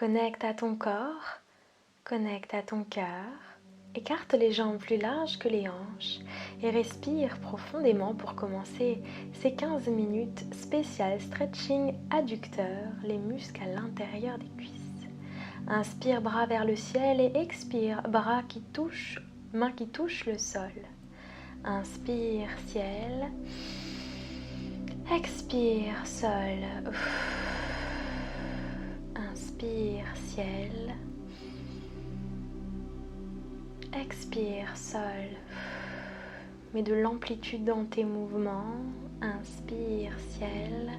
Connecte à ton corps, connecte à ton cœur, écarte les jambes plus larges que les hanches et respire profondément pour commencer ces 15 minutes spéciales stretching adducteur, les muscles à l'intérieur des cuisses. Inspire, bras vers le ciel et expire, mains qui touchent le sol. Inspire, ciel. Expire, sol. Inspire, ciel. Expire, sol. Mets de l'amplitude dans tes mouvements. Inspire, ciel.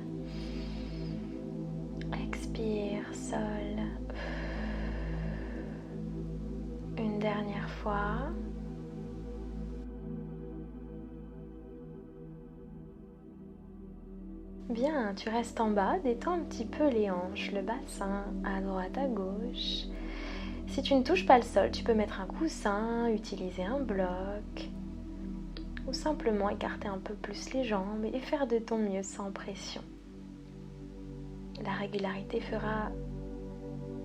Expire, sol. Une dernière fois. Bien, tu restes en bas, détends un petit peu les hanches, le bassin, à droite, à gauche. Si tu ne touches pas le sol, tu peux mettre un coussin, utiliser un bloc ou simplement écarter un peu plus les jambes et faire de ton mieux sans pression. La régularité fera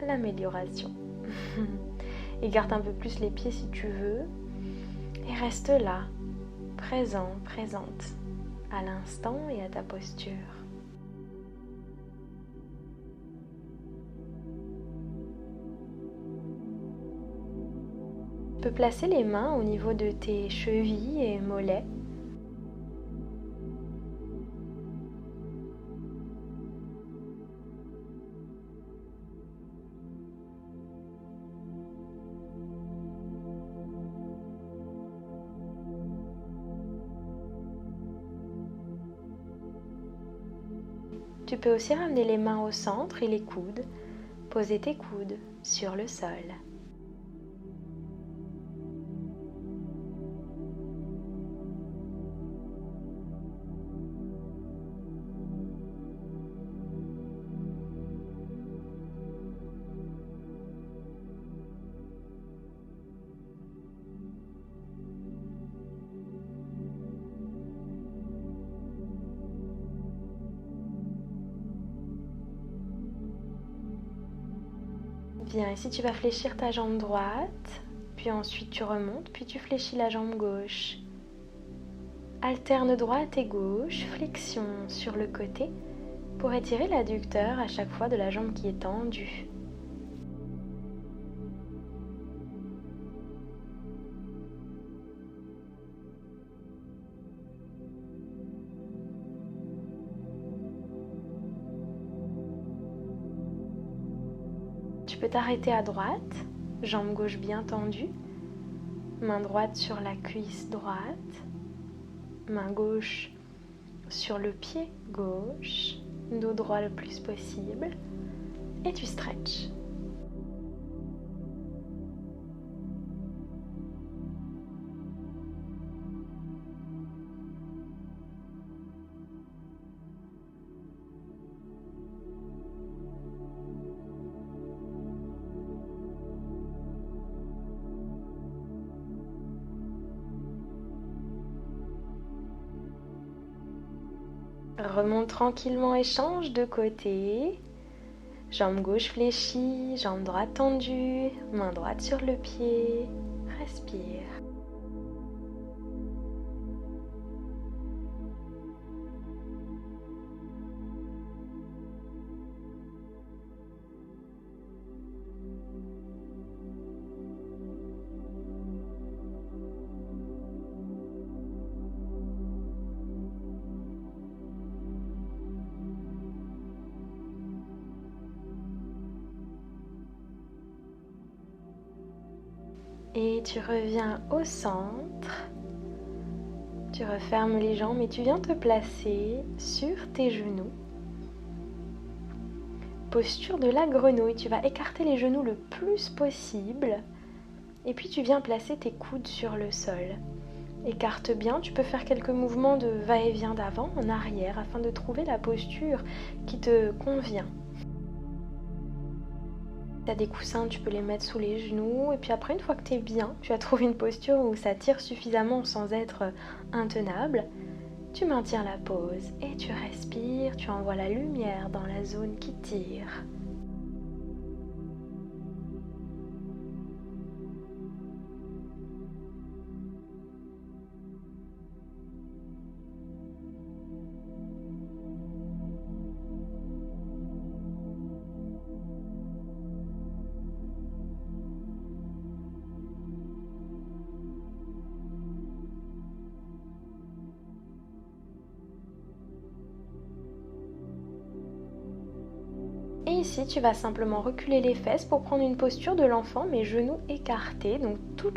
l'amélioration. Écarte un peu plus les pieds si tu veux et reste là, présent, présente, à l'instant et à ta posture. Tu peux placer les mains au niveau de tes chevilles et mollets. Tu peux aussi ramener les mains au centre et les coudes. Poser tes coudes sur le sol. Bien, ici tu vas fléchir ta jambe droite, puis ensuite tu remontes, puis tu fléchis la jambe gauche. Alterne droite et gauche, flexion sur le côté pour étirer l'adducteur à chaque fois de la jambe qui est tendue. Tu peux t'arrêter à droite, jambe gauche bien tendue, main droite sur la cuisse droite, main gauche sur le pied gauche, dos droit le plus possible, et tu stretches. Remonte tranquillement et change de côté. Jambe gauche fléchie, jambe droite tendue, main droite sur le pied. Respire. Et tu reviens au centre. Tu refermes les jambes et tu viens te placer sur tes genoux. Posture de la grenouille. Tu vas écarter les genoux le plus possible. Et puis tu viens placer tes coudes sur le sol. Écarte bien. Tu peux faire quelques mouvements de va-et-vient d'avant en arrière afin de trouver la posture qui te convient. Tu as des coussins, tu peux les mettre sous les genoux et puis après une fois que tu es bien, tu as trouvé une posture où ça tire suffisamment sans être intenable, tu maintiens la pose et tu respires, tu envoies la lumière dans la zone qui tire. Ici, tu vas simplement reculer les fesses pour prendre une posture de l'enfant, mais genoux écartés. Donc tout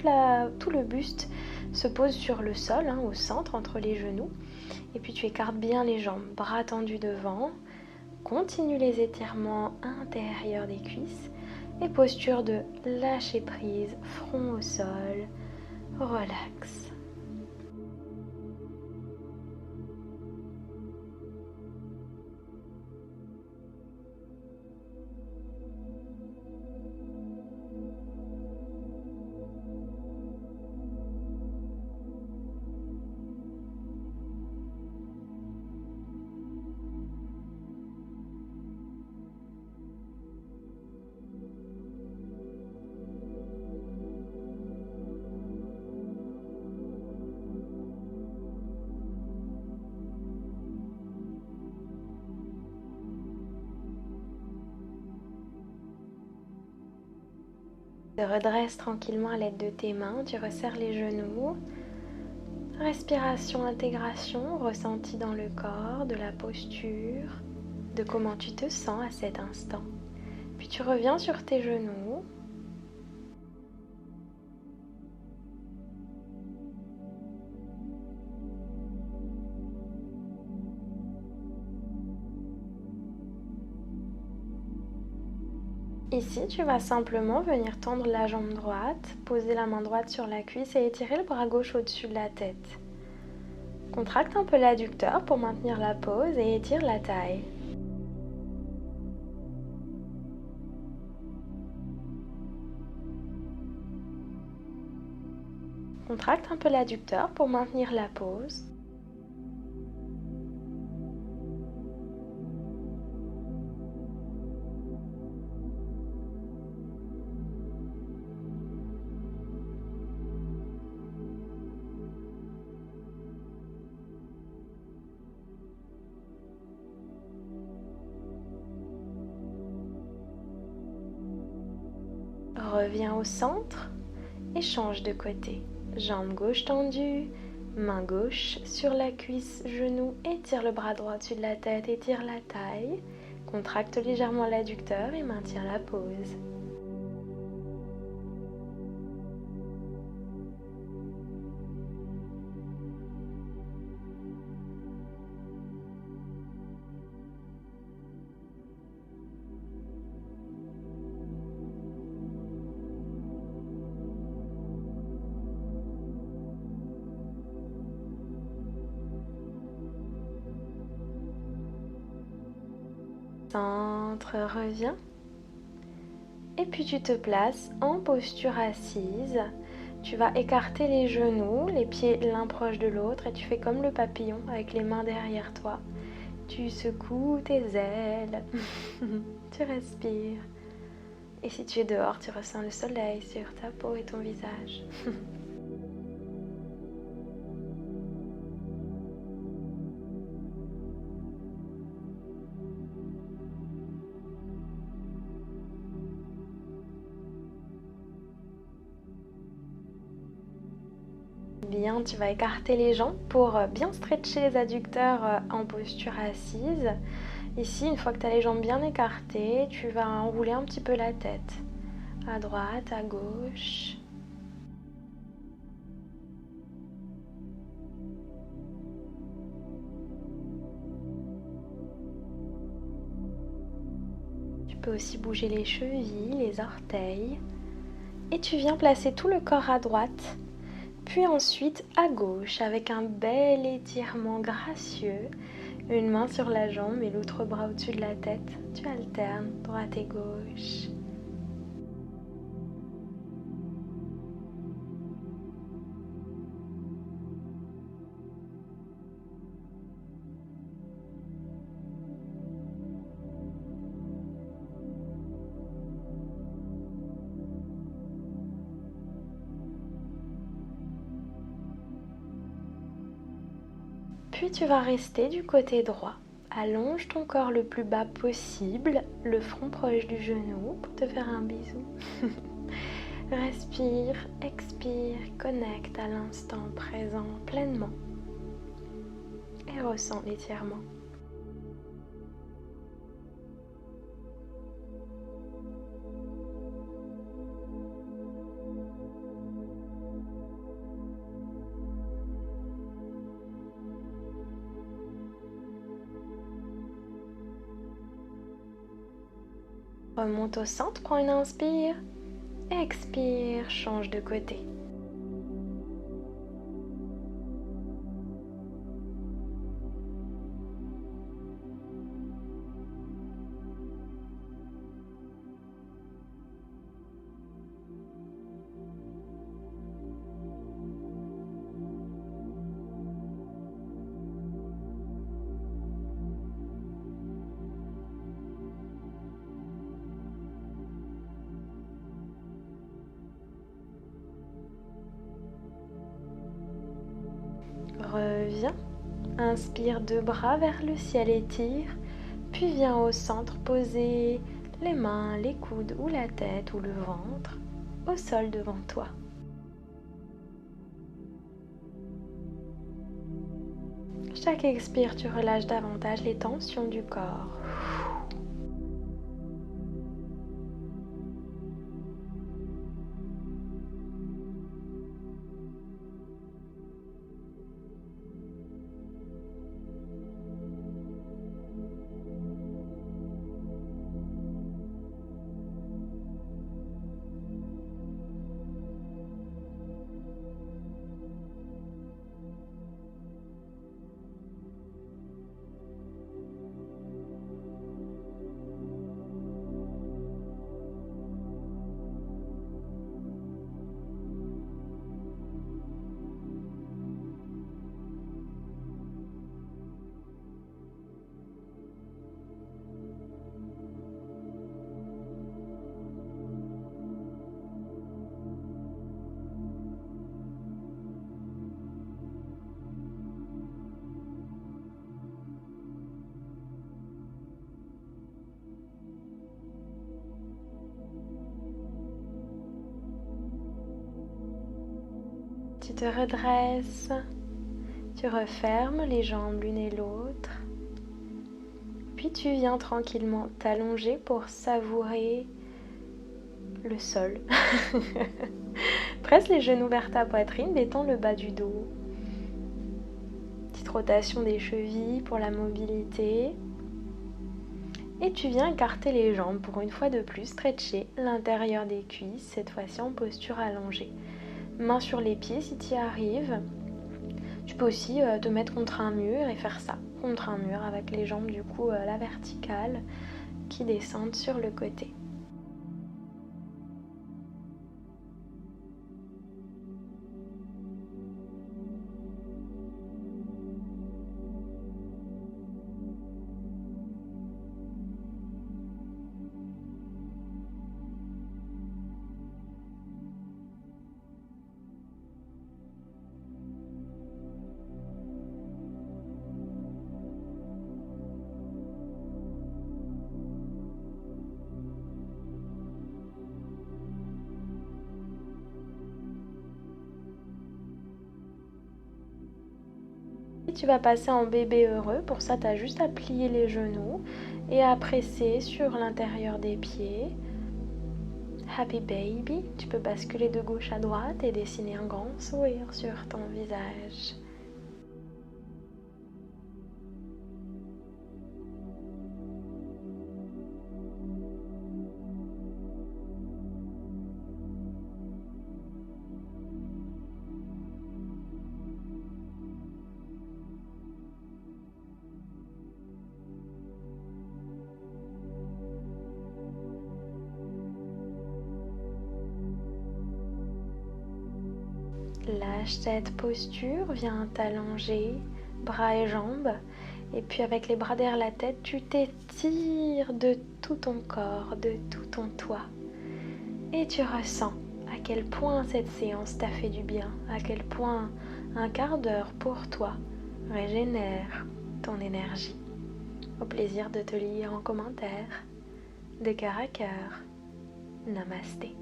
le buste se pose sur le sol, au centre, entre les genoux. Et puis tu écartes bien les jambes, bras tendus devant. Continue les étirements intérieurs des cuisses. Et posture de lâcher prise, front au sol. Relax. Te redresse tranquillement à l'aide de tes mains, tu resserres les genoux. Respiration, intégration, ressenti dans le corps, de la posture, de comment tu te sens à cet instant. Puis tu reviens sur tes genoux. Ici, tu vas simplement venir tendre la jambe droite, poser la main droite sur la cuisse et étirer le bras gauche au-dessus de la tête. Contracte un peu l'adducteur pour maintenir la pose et étire la taille. Contracte un peu l'adducteur pour maintenir la pose. Reviens au centre et change de côté. Jambe gauche tendue, main gauche sur la cuisse, genou, étire le bras droit au-dessus de la tête, étire la taille, contracte légèrement l'adducteur et maintiens la pose. Centre, reviens. Et puis tu te places en posture assise. Tu vas écarter les genoux, les pieds l'un proche de l'autre et tu fais comme le papillon avec les mains derrière toi. Tu secoues tes ailes, tu respires. Et si tu es dehors, tu ressens le soleil sur ta peau et ton visage. Bien, tu vas écarter les jambes pour bien stretcher les adducteurs en posture assise. Ici, une fois que tu as les jambes bien écartées, tu vas enrouler un petit peu la tête. À droite, à gauche. Tu peux aussi bouger les chevilles, les orteils. Et tu viens placer tout le corps à droite. Puis ensuite à gauche avec un bel étirement gracieux. Une main sur la jambe et l'autre bras au-dessus de la tête. Tu alternes droite et gauche. Puis tu vas rester du côté droit. Allonge ton corps le plus bas possible, le front proche du genou pour te faire un bisou. Respire, expire, connecte à l'instant présent pleinement et ressens l'étirement. Remonte au centre, prends une inspire. Expire, change de côté. Reviens, inspire 2 bras vers le ciel, étire, puis viens au centre poser les mains, les coudes ou la tête ou le ventre au sol devant toi. Chaque expire, tu relâches davantage les tensions du corps. Tu te redresses, tu refermes les jambes l'une et l'autre, puis tu viens tranquillement t'allonger pour savourer le sol. Presse les genoux vers ta poitrine, détends le bas du dos. Petite rotation des chevilles pour la mobilité. Et tu viens écarter les jambes pour une fois de plus stretcher l'intérieur des cuisses, cette fois-ci en posture allongée. Mains sur les pieds si tu y arrives. Tu peux aussi te mettre contre un mur et faire ça, contre un mur avec les jambes du coup la verticale qui descendent sur le côté. Tu vas passer en bébé heureux. Pour ça, tu as juste à plier les genoux et à presser sur l'intérieur des pieds. Happy baby. Tu peux basculer de gauche à droite et dessiner un grand sourire sur ton visage. Lâche cette posture, viens t'allonger, bras et jambes. Et puis avec les bras derrière la tête, tu t'étires de tout ton corps, de tout ton toi. Et tu ressens à quel point cette séance t'a fait du bien, à quel point un quart d'heure pour toi régénère ton énergie. Au plaisir de te lire en commentaire. De cœur à cœur. Namasté.